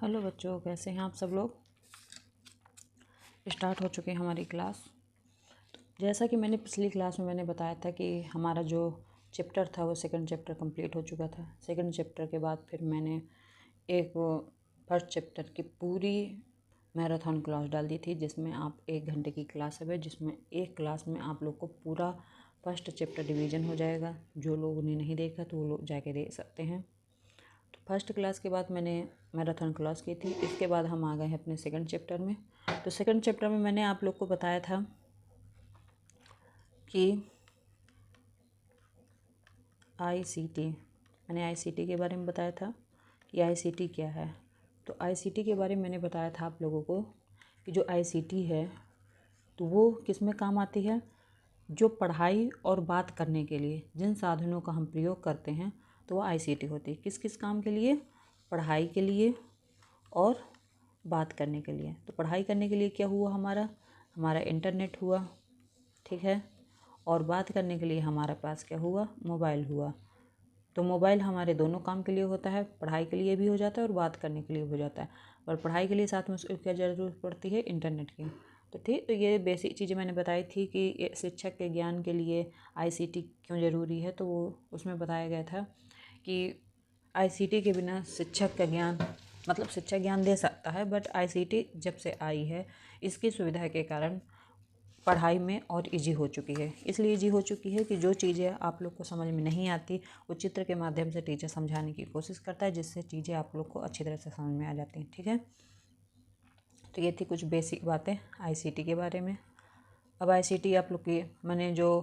Hello बच्चों, कैसे हैं आप सब लोग। स्टार्ट हो चुकी है हमारी क्लास। जैसा कि मैंने पिछली क्लास में मैंने बताया था कि हमारा जो चैप्टर था वो सेकंड चैप्टर कंप्लीट हो चुका था। सेकंड चैप्टर के बाद फिर मैंने एक फर्स्ट चैप्टर की पूरी मैराथन क्लास डाल दी थी, जिसमें आप 1 घंटे की क्लास है, जिसमें एक क्लास में आप लोग को पूरा फर्स्ट चैप्टर डिवीज़न हो जाएगा। जो लोगों ने नहीं देखा तो वो लोग जाके देख सकते हैं। तो फर्स्ट क्लास के बाद मैंने मैराथन क्लास की थी। इसके बाद हम आ गए हैं अपने सेकंड चैप्टर में। तो सेकंड चैप्टर में मैंने आप लोग को बताया था कि आईसीटी, मैंने आईसीटी के बारे में बताया था कि आईसीटी क्या है। तो आईसीटी के बारे में मैंने बताया था आप लोगों को कि जो आईसीटी है तो वो किस में काम आती है। जो पढ़ाई और बात करने के लिए जिन साधनों का हम प्रयोग करते हैं तो वो आईसीटी होती है। किस किस काम के लिए? पढ़ाई के लिए और बात करने के लिए। तो पढ़ाई करने के लिए क्या हुआ? हमारा इंटरनेट हुआ, ठीक है। और बात करने के लिए हमारे पास क्या हुआ? मोबाइल हुआ। तो मोबाइल हमारे दोनों काम के लिए होता है, पढ़ाई के लिए भी हो जाता है और बात करने के लिए भी हो जाता है। और पढ़ाई के लिए साथ में उसको क्या ज़रूरत पड़ती है? इंटरनेट की। तो ठीक, तो ये बेसिक चीज़ें मैंने बताई थी कि शिक्षक के ज्ञान के लिए आईसीटी क्यों ज़रूरी है। तो वो उसमें बताया गया था कि आईसीटी के बिना शिक्षक का ज्ञान, मतलब शिक्षक ज्ञान दे सकता है, बट आईसीटी जब से आई है इसकी सुविधा के कारण पढ़ाई में और इजी हो चुकी है। इसलिए इजी हो चुकी है कि जो चीज़ें आप लोग को समझ में नहीं आती वो चित्र के माध्यम से टीचर समझाने की कोशिश करता है, जिससे चीज़ें आप लोग को अच्छी तरह से समझ में आ जाती हैं, ठीक है। तो ये थी कुछ बेसिक बातें आईसीटी के बारे में। अब आईसीटी आप लोग की मैंने जो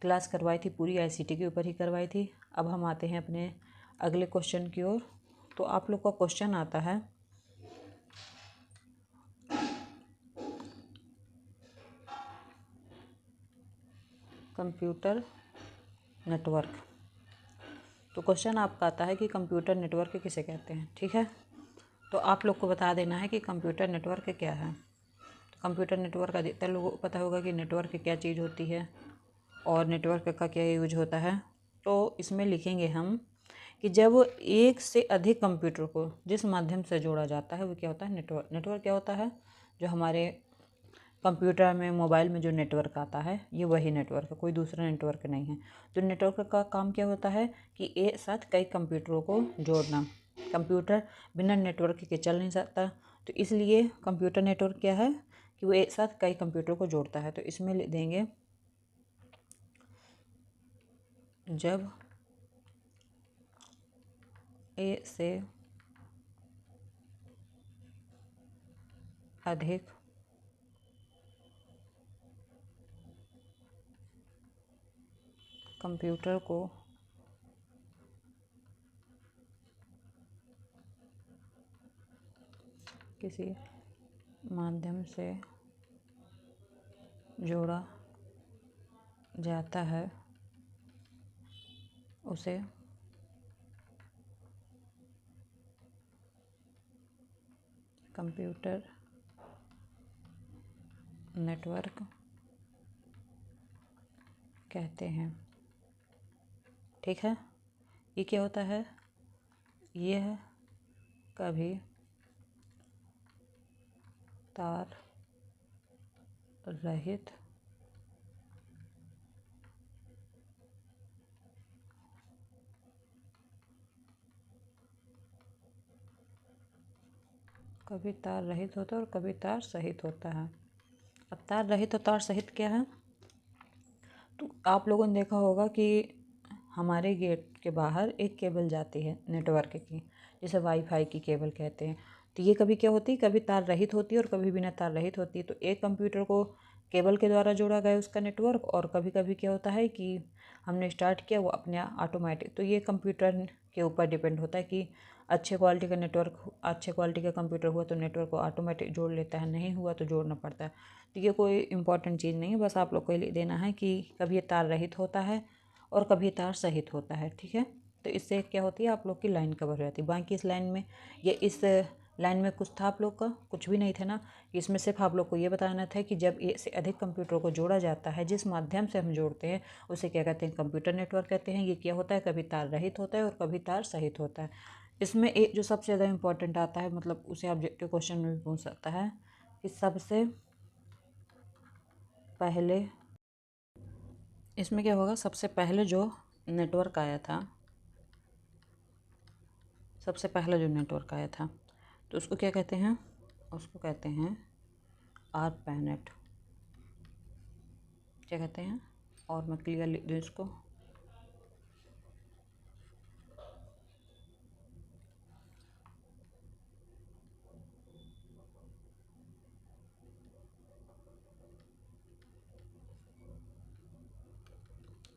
क्लास करवाई थी पूरी आईसीटी के ऊपर ही करवाई थी। अब हम आते हैं अपने अगले क्वेश्चन की ओर। तो आप लोग का क्वेश्चन आता है कंप्यूटर नेटवर्क। तो क्वेश्चन आपका आता है कि कंप्यूटर नेटवर्क किसे कहते हैं, ठीक है। तो आप लोग को बता देना है कि कंप्यूटर नेटवर्क क्या है। तो कंप्यूटर नेटवर्क अधिकतर लोगों को पता होगा कि नेटवर्क क्या चीज़ होती है और नेटवर्क का क्या यूज होता है। तो इसमें लिखेंगे हम कि जब एक से अधिक कंप्यूटर को जिस माध्यम से जोड़ा जाता है वो क्या होता है? नेटवर्क। नेटवर्क क्या होता है? जो हमारे कंप्यूटर में, मोबाइल में जो नेटवर्क आता है ये वही नेटवर्क है, कोई दूसरा नेटवर्क नहीं है। तो नेटवर्क का काम क्या होता है कि एक साथ कई कंप्यूटरों को जोड़ना। कंप्यूटर बिना नेटवर्क के चल नहीं सकता। तो इसलिए कंप्यूटर नेटवर्क क्या है कि वो एक साथ कई कंप्यूटर को जोड़ता है। तो इसमें लिख देंगे जब एक से अधिक कंप्यूटर को किसी माध्यम से जोड़ा जाता है उसे कंप्यूटर नेटवर्क कहते हैं, ठीक है। ये क्या होता है? यह कभी तार रहित कभी तार रहित होता है और कभी तार सहित होता है। अब तार रहित और तार सहित क्या है? तो आप लोगों ने देखा होगा कि हमारे गेट के बाहर एक केबल जाती है नेटवर्क की, जिसे वाईफाई की केबल कहते हैं। तो ये कभी क्या होती है? कभी तार रहित होती है और कभी बिना तार रहित होती है। तो एक कंप्यूटर को केबल के द्वारा जोड़ा गया उसका नेटवर्क, और कभी कभी क्या होता है कि हमने स्टार्ट किया वो अपने ऑटोमेटिक। तो ये कंप्यूटर के ऊपर डिपेंड होता है कि अच्छे क्वालिटी का नेटवर्क, अच्छे क्वालिटी का कंप्यूटर हुआ तो नेटवर्क को ऑटोमेटिक जोड़ लेता है, नहीं हुआ तो जोड़ना पड़ता है। तो ये कोई इंपॉर्टेंट चीज़ नहीं है, बस आप लोग को ये देना है कि कभी ये तार रहित होता है और कभी तार सहित होता है, ठीक है। तो इससे क्या होती है? आप लोग की लाइन कवर हो जाती है। बाकी इस लाइन में इस लाइन में कुछ था आप लोग का? कुछ भी नहीं था ना। इसमें सिर्फ आप लोग को ये बताना था कि जब एक से अधिक कंप्यूटर को जोड़ा जाता है, जिस माध्यम से हम जोड़ते हैं उसे क्या कहते हैं? कंप्यूटर नेटवर्क कहते हैं। ये क्या होता है? कभी तार रहित होता है और कभी तार सहित होता है। इसमें एक जो सबसे ज़्यादा इम्पोर्टेंट आता है, मतलब उसे ऑब्जेक्टिव क्वेश्चन में भी पूछ सकता है कि सबसे पहले इसमें क्या होगा, सबसे पहले जो नेटवर्क आया था, सबसे पहला जो नेटवर्क आया था तो उसको क्या कहते हैं, उसको कहते हैं आरपैनेट। क्या कहते हैं, और मैं क्लियर लिख दूँ इसको,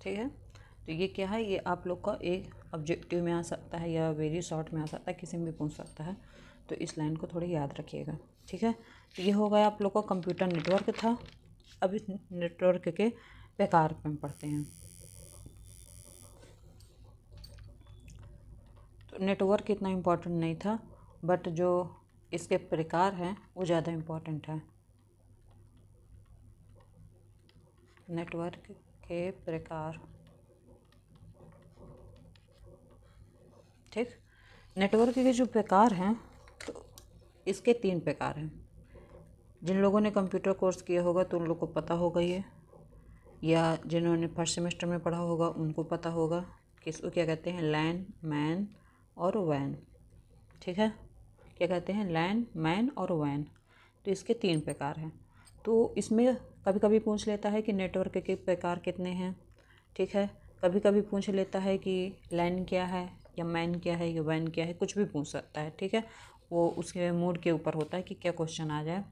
ठीक है। तो ये क्या है, ये आप लोग का एक ऑब्जेक्टिव में आ सकता है या वेरी शॉर्ट में आ सकता है, किसी में भी पूछ सकता है। तो इस लाइन को थोड़ी याद रखिएगा, ठीक है। तो ये हो गया आप लोग का कंप्यूटर नेटवर्क था। अब इस नेटवर्क के प्रकार में पढ़ते हैं। तो नेटवर्क इतना इम्पोर्टेंट नहीं था, बट जो इसके प्रकार हैं वो ज़्यादा इम्पोर्टेंट है। नेटवर्क के प्रकार, ठीक। नेटवर्क के जो प्रकार हैं तो इसके 3 प्रकार हैं। जिन लोगों ने कंप्यूटर कोर्स किया होगा तो उन लोग को पता होगा ये, या जिन्होंने फर्स्ट सेमेस्टर में पढ़ा होगा उनको पता होगा कि इसको क्या कहते हैं, लैन, मैन और वैन, ठीक है। क्या कहते हैं, लैन, मैन और वैन। तो इसके 3 प्रकार हैं। तो इसमें कभी कभी पूछ लेता है कि नेटवर्क के प्रकार कितने हैं, ठीक है। कभी कभी पूछ लेता है कि लैन क्या है या मैन क्या है या वैन क्या है, कुछ भी पूछ सकता है, ठीक है। वो उसके मूड के ऊपर होता है कि क्या क्वेश्चन आ जाए।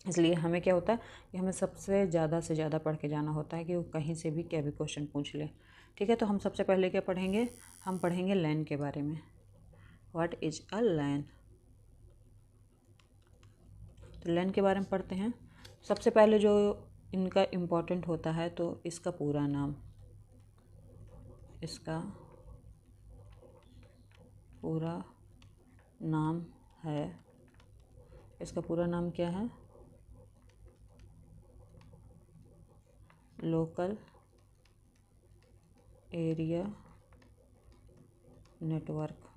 इसलिए हमें क्या होता है कि हमें सबसे ज़्यादा से ज़्यादा पढ़ के जाना होता है कि वो कहीं से भी क्या भी क्वेश्चन पूछ ले, ठीक है। तो हम सबसे पहले क्या पढ़ेंगे, हम पढ़ेंगे लैन के बारे में। व्हाट इज अ लैन। तो लैन के बारे में पढ़ते हैं। सबसे पहले जो इनका इम्पोर्टेंट होता है तो इसका पूरा नाम, इसका पूरा नाम है, इसका पूरा नाम क्या है, लोकल एरिया नेटवर्क,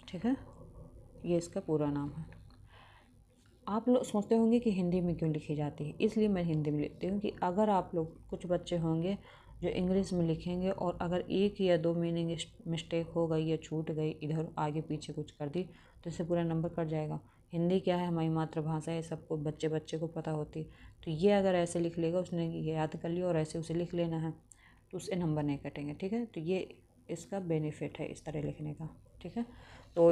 ठीक है। ये इसका पूरा नाम है। आप लोग सोचते होंगे कि हिंदी में क्यों लिखी जाती है, इसलिए मैं हिंदी में लिखती हूँ कि अगर आप लोग, कुछ बच्चे होंगे जो इंग्लिश में लिखेंगे और अगर एक या दो मीनिंग मिस्टेक हो गई या छूट गई, इधर आगे पीछे कुछ कर दी, तो इससे पूरा नंबर कट जाएगा। हिंदी क्या है, हमारी मातृभाषा है, सबको बच्चे बच्चे को पता होती। तो ये अगर ऐसे लिख लेगा, उसने ये याद कर लिया और ऐसे उसे लिख लेना है, तो उससे नंबर नहीं कटेंगे, ठीक है। तो ये इसका बेनिफिट है इस तरह लिखने का, ठीक है। तो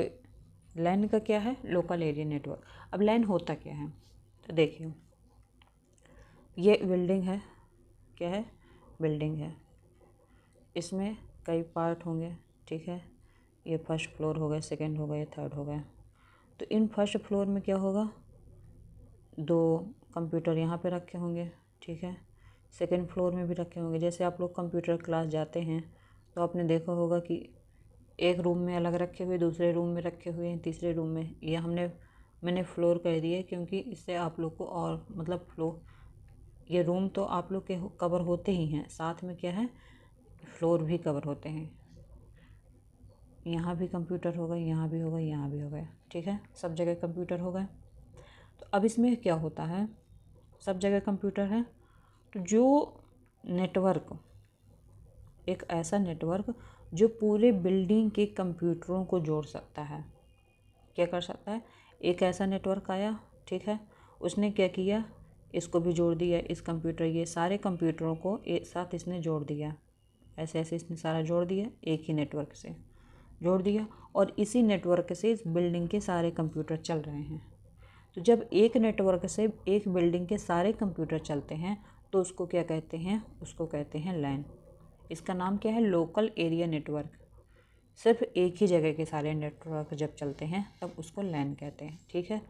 लैन का क्या है, लोकल एरिया नेटवर्क। अब लैन होता क्या है, तो देखिए ये बिल्डिंग है, क्या है, बिल्डिंग है। इसमें कई पार्ट होंगे, ठीक है। ये फर्स्ट फ्लोर हो गया, सेकंड हो गया, थर्ड हो गया। तो इन फर्स्ट फ्लोर में क्या होगा, 2 कंप्यूटर यहाँ पे रखे होंगे, ठीक है। सेकंड फ्लोर में भी रखे होंगे। जैसे आप लोग कंप्यूटर क्लास जाते हैं तो आपने देखा होगा कि एक रूम में अलग रखे हुए, दूसरे रूम में रखे हुए हैं, तीसरे रूम में। ये मैंने फ्लोर कह दिया क्योंकि इससे आप लोग को और मतलब फ्लोर, ये रूम तो आप लोग के कवर होते ही हैं, साथ में क्या है, फ्लोर भी कवर होते हैं। यहाँ भी कंप्यूटर होगा, यहाँ भी होगा, यहाँ भी होगा, ठीक है। सब जगह कंप्यूटर होगा। तो अब इसमें क्या होता है, सब जगह कंप्यूटर है, तो जो नेटवर्क, एक ऐसा नेटवर्क जो पूरे बिल्डिंग के कंप्यूटरों को जोड़ सकता है, क्या कर सकता है, एक ऐसा नेटवर्क आया, ठीक है। उसने क्या किया, इसको भी जोड़ दिया, इस कंप्यूटर, ये सारे कंप्यूटरों को एक साथ इसने जोड़ दिया, ऐसे ऐसे इसने सारा जोड़ दिया, एक ही नेटवर्क से जोड़ दिया। और इसी नेटवर्क से इस बिल्डिंग के सारे कंप्यूटर चल रहे हैं। तो जब एक नेटवर्क से एक बिल्डिंग के सारे कंप्यूटर चलते हैं तो उसको क्या कहते हैं, उसको कहते हैं लैन। इसका नाम क्या है, लोकल एरिया नेटवर्क। सिर्फ एक ही जगह के सारे नेटवर्क जब चलते हैं तब उसको लैन कहते हैं, ठीक है।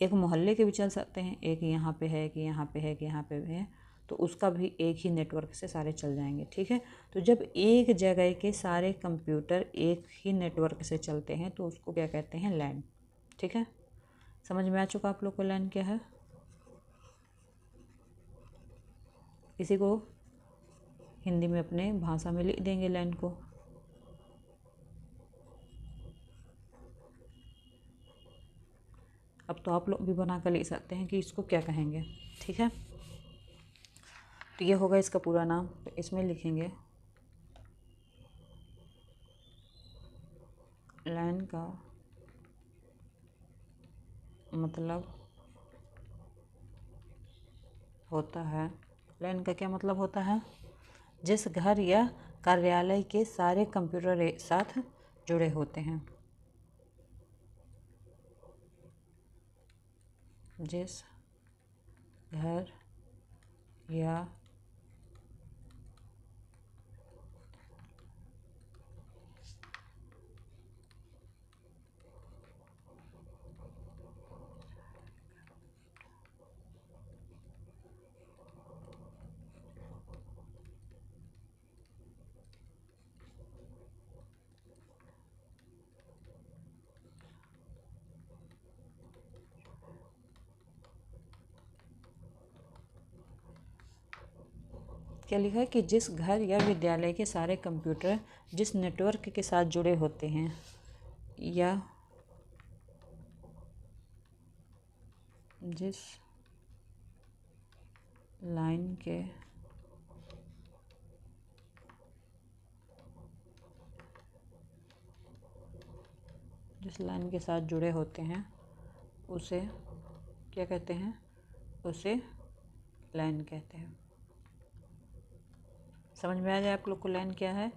एक मोहल्ले के भी चल सकते हैं, एक यहाँ पे है कि यहाँ पे है कि यहाँ पे है, तो उसका भी एक ही नेटवर्क से सारे चल जाएंगे, ठीक है। तो जब एक जगह के सारे कंप्यूटर एक ही नेटवर्क से चलते हैं तो उसको क्या कहते हैं, लैन, ठीक है। समझ में आ चुका आप लोग को लैन क्या है। इसी को हिंदी में अपने भाषा में लिख देंगे लैन को। अब तो आप लोग भी बना कर ले सकते हैं कि इसको क्या कहेंगे। ठीक है, तो ये होगा इसका पूरा नाम। तो इसमें लिखेंगे लैन का मतलब होता है, लैन का क्या मतलब होता है, जिस घर या कार्यालय के सारे कंप्यूटर एक साथ जुड़े होते हैं। जिस घर या क्या लिखा है कि जिस घर या विद्यालय के सारे कंप्यूटर जिस नेटवर्क के साथ जुड़े होते हैं या जिस लाइन के साथ जुड़े होते हैं उसे क्या कहते हैं, उसे लाइन कहते हैं। समझ में आ जाए आप लोग को लाइन क्या है,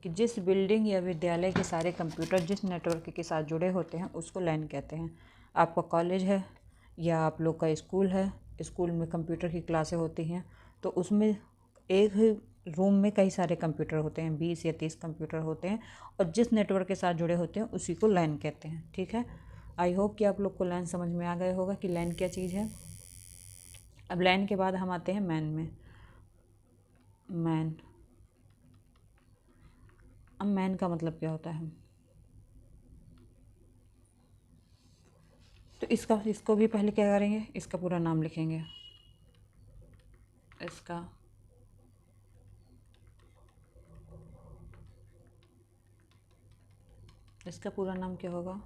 कि जिस बिल्डिंग या विद्यालय के सारे कंप्यूटर जिस नेटवर्क के साथ जुड़े होते हैं उसको लाइन कहते हैं। आपका कॉलेज है या आप लोग का स्कूल है, स्कूल में कंप्यूटर की क्लासें होती हैं, तो उसमें एक रूम में कई सारे कंप्यूटर होते हैं, 20 या 30 कंप्यूटर होते हैं, और जिस नेटवर्क के साथ जुड़े होते हैं उसी को लाइन कहते हैं। ठीक है, आई होप कि आप लोग को लाइन समझ में आ गया होगा कि लाइन क्या चीज़ है। अब लाइन के बाद हम आते हैं मैन में। मैन, अब मैन का मतलब क्या होता है, तो इसको भी पहले क्या करेंगे, इसका पूरा नाम लिखेंगे। इसका पूरा नाम क्या होगा,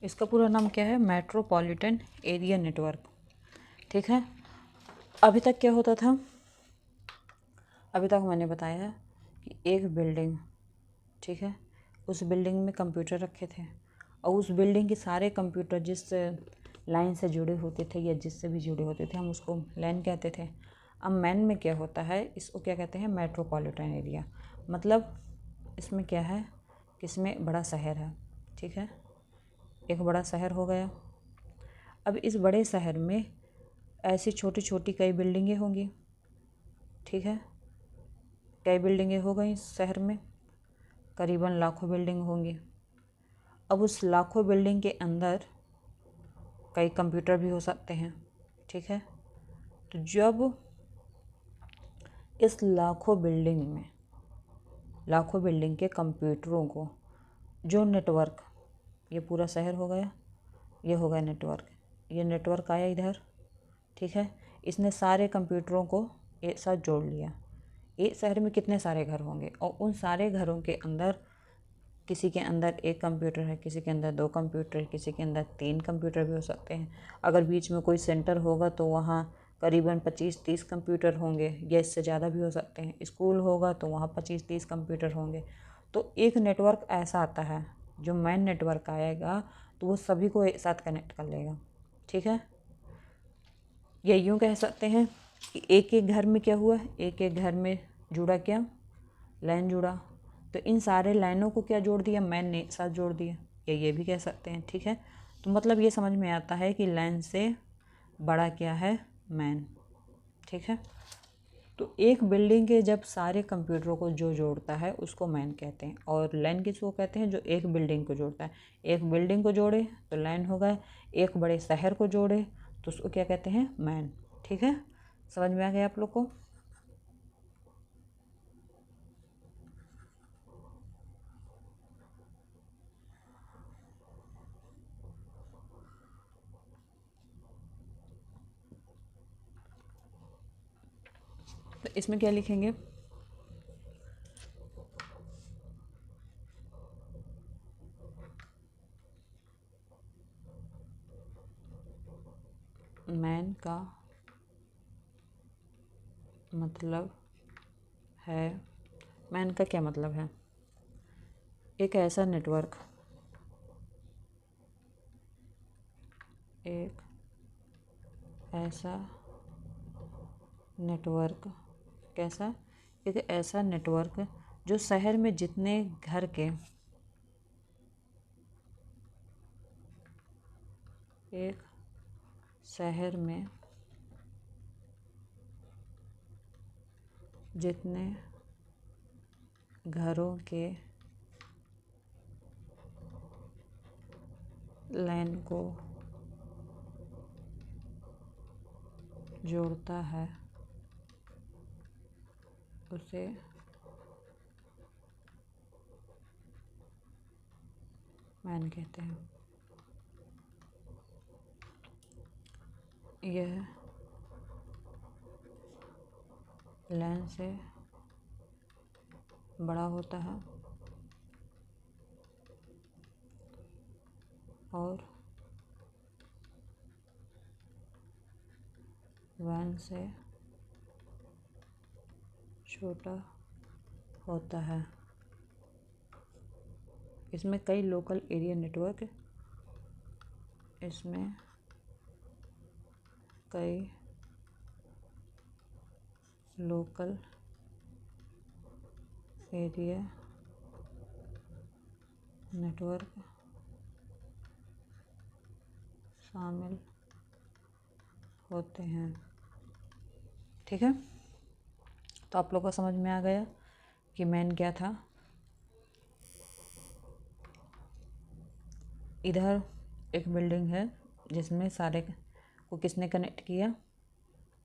इसका पूरा नाम क्या है, मेट्रोपॉलिटन एरिया नेटवर्क। ठीक है, अभी तक क्या होता था, अभी तक मैंने बताया कि एक बिल्डिंग, ठीक है, उस बिल्डिंग में कंप्यूटर रखे थे और उस बिल्डिंग के सारे कंप्यूटर जिस लाइन से जुड़े होते थे या जिससे भी जुड़े होते थे हम उसको लाइन कहते थे। अब मैन में क्या होता है, इसको क्या कहते हैं, मेट्रोपॉलिटन एरिया। मतलब इसमें क्या है कि इसमें बड़ा शहर है। ठीक है, एक बड़ा शहर हो गया। अब इस बड़े शहर में ऐसी छोटी छोटी कई बिल्डिंगें होंगी। ठीक है, कई बिल्डिंगें हो गई इस शहर में, करीबन लाखों बिल्डिंग होंगी। अब उस लाखों बिल्डिंग के अंदर कई कंप्यूटर भी हो सकते हैं। ठीक है, तो जब इस लाखों बिल्डिंग के कंप्यूटरों को जो नेटवर्क, ये पूरा शहर हो गया, ये हो गया नेटवर्क, ये नेटवर्क आया इधर। ठीक है, इसने सारे कंप्यूटरों को एक साथ जोड़ लिया। एक शहर में कितने सारे घर होंगे और उन सारे घरों के अंदर किसी के अंदर एक कंप्यूटर है, किसी के अंदर 2 कंप्यूटर, किसी के अंदर 3 कंप्यूटर भी हो सकते हैं। अगर बीच में कोई सेंटर होगा तो वहाँ करीबन 25-30 कंप्यूटर होंगे या इससे ज़्यादा भी हो सकते हैं। स्कूल होगा तो वहाँ 25-30 कंप्यूटर होंगे। तो एक नेटवर्क ऐसा आता है, जो मैन नेटवर्क आएगा तो वो सभी को एक साथ कनेक्ट कर लेगा। ठीक है, या यूँ कह सकते हैं कि एक एक घर में क्या हुआ, एक एक घर में जुड़ा क्या, लाइन जुड़ा, तो इन सारे लाइनों को क्या जोड़ दिया, मैन ने साथ जोड़ दिया, या ये भी कह सकते हैं। ठीक है, तो मतलब ये समझ में आता है कि लाइन से बड़ा क्या है, मैन। ठीक है, तो एक बिल्डिंग के जब सारे कंप्यूटरों को जो जोड़ता है उसको मैन कहते हैं, और लाइन किसको कहते हैं, जो एक बिल्डिंग को जोड़ता है। एक बिल्डिंग को जोड़े तो लाइन होगा, एक बड़े शहर को जोड़े तो उसको क्या कहते हैं, मैन। ठीक है, समझ में आ गया आप लोग को। तो इसमें क्या लिखेंगे, मैन का मतलब है, मैन का क्या मतलब है, एक ऐसा नेटवर्क, एक ऐसा नेटवर्क, कैसा, एक ऐसा नेटवर्क जो शहर में जितने घर के, एक शहर में जितने घरों के लैन को जोड़ता है उसे मैन कहते हैं। यह लैन से बड़ा होता है और वैन से छोटा होता है। इसमें कई लोकल एरिया नेटवर्क, इसमें कई लोकल एरिया नेटवर्क शामिल होते हैं। ठीक है, तो आप लोग को समझ में आ गया कि मैन क्या था। इधर एक बिल्डिंग है जिसमें सारे को किसने कनेक्ट किया,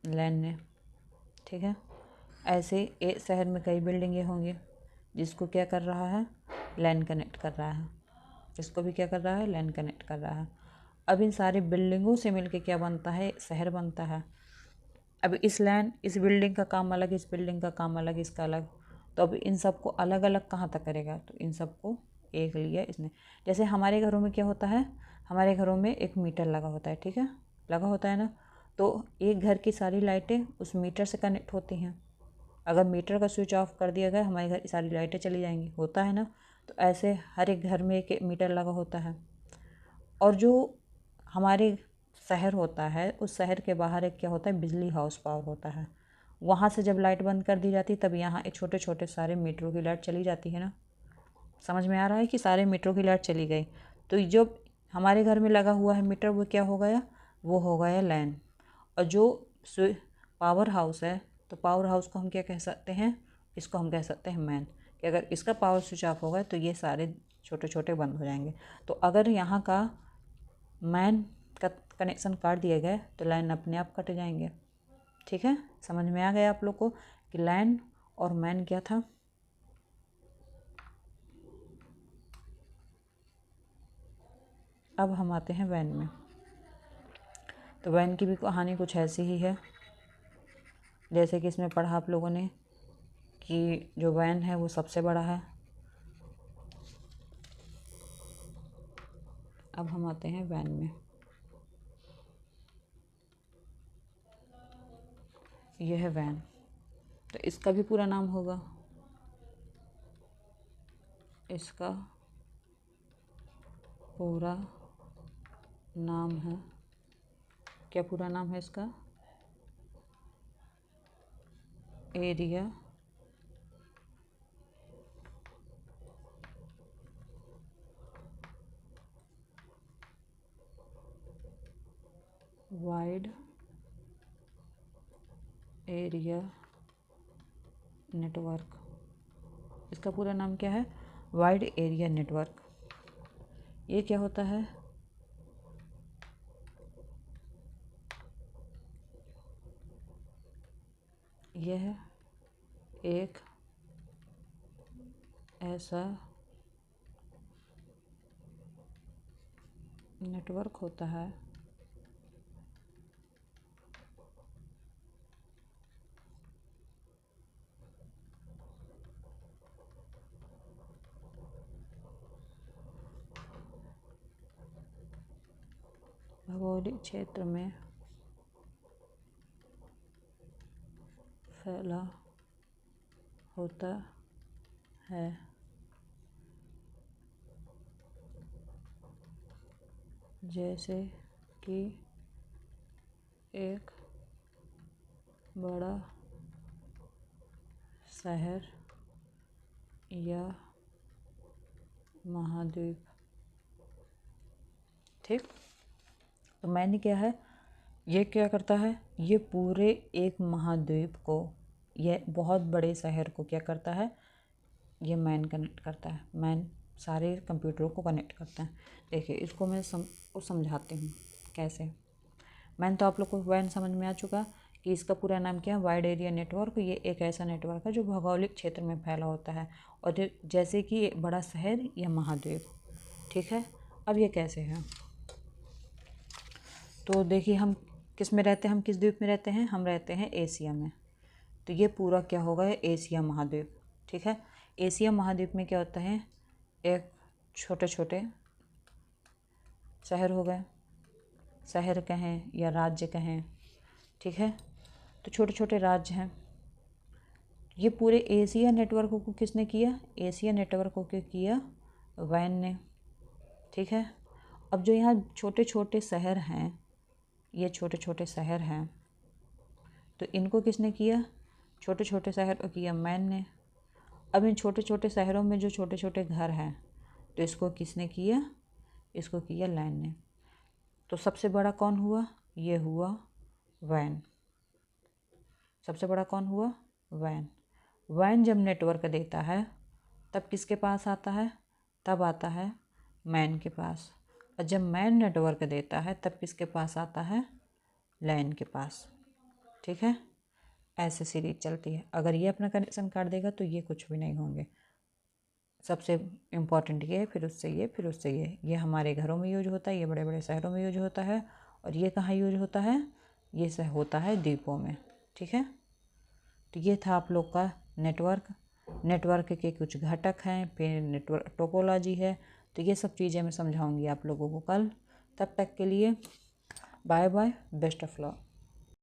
लैन ने। ठीक है, ऐसे एक शहर में कई बिल्डिंगें होंगी जिसको क्या कर रहा है, लैन कनेक्ट कर रहा है। इसको भी क्या कर रहा है, लैन कनेक्ट कर रहा है। अब इन सारी बिल्डिंगों से मिलके क्या बनता है, शहर बनता है। अब इस बिल्डिंग का काम अलग, इस बिल्डिंग का काम अलग, इसका अलग, तो अब इन सबको अलग अलग कहाँ तक करेगा, तो इन सबको एक लिया इसने। जैसे हमारे घरों में क्या होता है, हमारे घरों में एक मीटर लगा होता है, ठीक है, लगा होता है ना, तो एक घर की सारी लाइटें उस मीटर से कनेक्ट होती हैं। अगर मीटर का स्विच ऑफ कर दिया गया, हमारे घर की सारी लाइटें चली जाएंगी, होता है ना। तो ऐसे हर एक घर में एक मीटर लगा होता है। और जो हमारे शहर होता है, उस शहर के बाहर एक क्या होता है, बिजली हाउस पावर होता है। वहाँ से जब लाइट बंद कर दी जाती तब यहाँ एक छोटे छोटे सारे मीटरों की लाइट चली जाती है ना। समझ में आ रहा है कि सारे मीटरों की लाइट चली गई, तो जो हमारे घर में लगा हुआ है मीटर वो क्या हो गया, वो हो गया लैन। और जो पावर हाउस है, तो पावर हाउस को हम क्या कह सकते हैं, इसको हम कह सकते हैं मैन, कि अगर इसका पावर स्विच ऑफ होगा तो ये सारे छोटे छोटे बंद हो जाएंगे। तो अगर यहाँ का मैन का कनेक्शन काट दिया गया तो लाइन अपने आप कट जाएंगे। ठीक है, समझ में आ गया आप लोग को कि लाइन और मैन क्या था। अब हम आते हैं वैन में। तो वैन की भी कहानी कुछ ऐसी ही है, जैसे कि इसमें पढ़ा आप लोगों ने कि जो वैन है वो सबसे बड़ा है। अब हम आते हैं वैन में। यह है वैन, तो इसका भी पूरा नाम होगा, इसका पूरा नाम है, क्या पूरा नाम है इसका, एरिया वाइड एरिया नेटवर्क। इसका पूरा नाम क्या है, वाइड एरिया नेटवर्क। ये क्या होता है, यह एक ऐसा नेटवर्क होता है भौगोलिक क्षेत्र में फैला होता है। जैसे कि एक बड़ा शहर या महाद्वीप। ठीक, तो मैंने क्या है, ये क्या करता है, ये पूरे एक महाद्वीप को, ये बहुत बड़े शहर को क्या करता है, ये मैन कनेक्ट करता है। मैन सारे कंप्यूटरों को कनेक्ट करता है। देखिए इसको मैं समझाती हूँ कैसे। मैन तो आप लोग को वैन समझ में आ चुका कि इसका पूरा नाम क्या है, वाइड एरिया नेटवर्क। ये एक ऐसा नेटवर्क है जो भौगोलिक क्षेत्र में फैला होता है, और जैसे कि बड़ा शहर या महाद्वीप। ठीक है, अब ये कैसे है, तो देखिए हम किस में रहते हैं, हम किस द्वीप में रहते हैं, हम रहते हैं एशिया में। तो ये पूरा क्या होगा, एशिया महाद्वीप। ठीक है, एशिया महाद्वीप में क्या होता है, एक छोटे छोटे शहर हो गए, शहर कहें या राज्य कहें। ठीक है, तो छोटे छोटे राज्य हैं। ये पूरे एशिया नेटवर्क को किसने किया, एशिया नेटवर्क को किया वैन ने। ठीक है, अब जो यहाँ छोटे छोटे शहर हैं, ये छोटे छोटे शहर हैं, तो इनको किसने किया, छोटे छोटे शहर को किया मैन ने। अब इन छोटे छोटे शहरों में जो छोटे छोटे घर हैं, तो इसको किसने किया, इसको किया लैन ने। तो सबसे बड़ा कौन हुआ, ये हुआ वैन। सबसे बड़ा कौन हुआ, वैन। वैन जब नेटवर्क देता है तब किसके पास आता है, तब आता है मैन के पास। और जब मैन नेटवर्क देता है तब किसके पास आता है, लैन के पास। ठीक है, ऐसे सीरीज चलती है। अगर ये अपना कनेक्शन काट देगा तो ये कुछ भी नहीं होंगे। सबसे इम्पॉर्टेंट ये है, फिर उससे ये, फिर उससे ये हमारे घरों में यूज होता है, ये बड़े बड़े शहरों में यूज होता है, और ये कहाँ यूज होता है, ये होता है द्वीपों में। ठीक है, तो ये था आप लोग का नेटवर्क। नेटवर्क के कुछ घटक हैं, फिर नेटवर्क टोपोलॉजी है। तो ये सब चीज़ें मैं समझाऊंगी आप लोगों को कल। तब तक के लिए bye bye, best of luck.